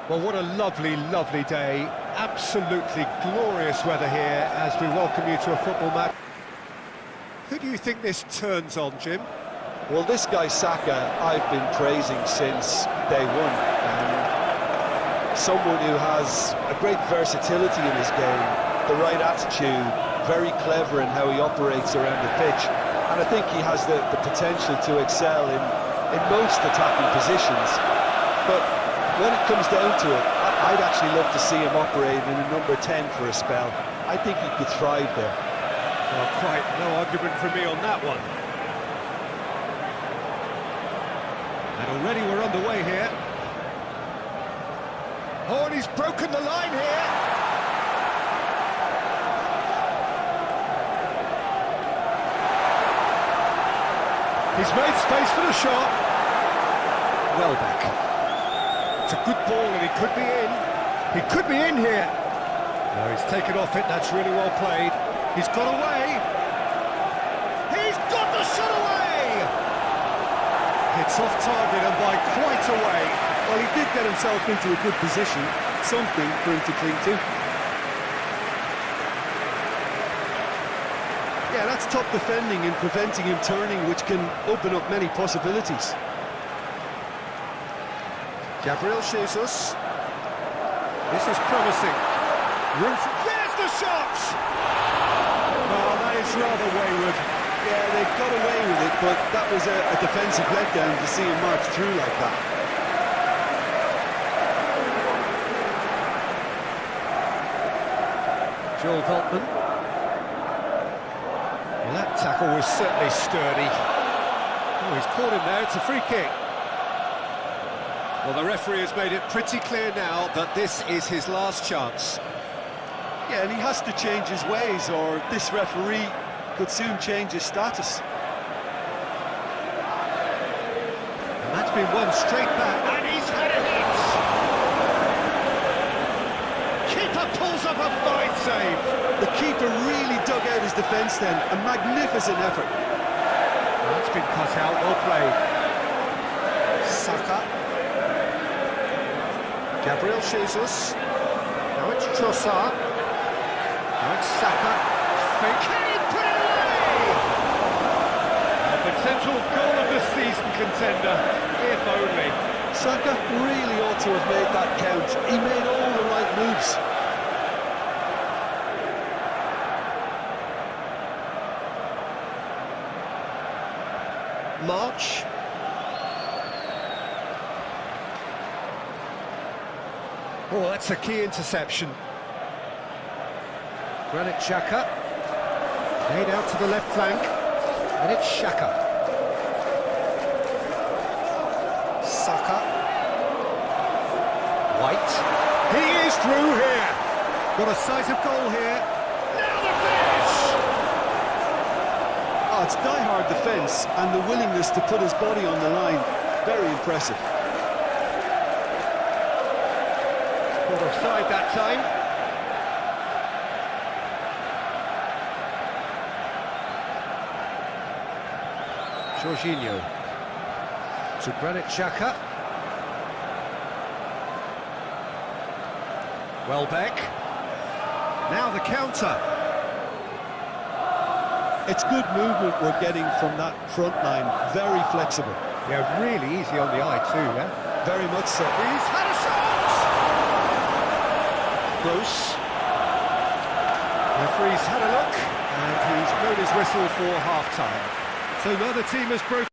Well, what a lovely, lovely day. Absolutely glorious weather here as we welcome you to a football match. Who do you think this turns on, Jim? Well, this guy Saka, I've been praising since day one. Someone who has a great versatility in his game, the right attitude, very clever in how he operates around the pitch. And I think he has the potential to excel in most attacking positions. But when it comes down to it, I'd actually love to see him operate in a number 10 for a spell. I think he could thrive there. Well, quite no argument from me on that one. And already we're underway here. Oh, and he's broken the line here. He's made space for the shot. Well back. It's a good ball and he could be in. He could be in here. No, he's taken off it, that's really well played. He's got away. He's got the shot away! It's off target and by quite a way. Well, he did get himself into a good position, something for him to cling to. Yeah, that's top defending and preventing him turning, which can open up many possibilities. Gabriel Jesus. This is promising. There's the shot! Oh, that is rather wayward. Yeah, they got away with it, but that was a defensive letdown to see him march through like that. Joel Veltman. Well, that tackle was certainly sturdy. Oh, he's caught him there, it's a free kick. Well, the referee has made it pretty clear now that this is his last chance. Yeah, and he has to change his ways, or this referee could soon change his status. And that's been won straight back, and he's had a hit! Keeper pulls up a fine save! The keeper really dug out his defence then, a magnificent effort. That's been cut out, well played. Saka. Gabriel Jesus. Now it's Trossard. Now it's Saka. Fake. Can he put it away? A potential goal of the season contender, if only. Saka really ought to have made that count. He made all the right moves. March. Oh, that's a key interception. Granit Xhaka. Laid out to the left flank. And it's Xhaka. Saka. White. He is through here. Got a sight of goal here. Now the finish! Oh, it's die-hard defence and the willingness to put his body on the line. Very impressive. Got offside that time. Jorginho to Granit Xhaka. Welbeck. Now the counter. It's good movement we're getting from that front line. Very flexible. Yeah, really easy on the eye too, yeah? Very much so. He's had a shot! Close. Referee's had a look, and he's blown his whistle for half-time. So now the team has broken.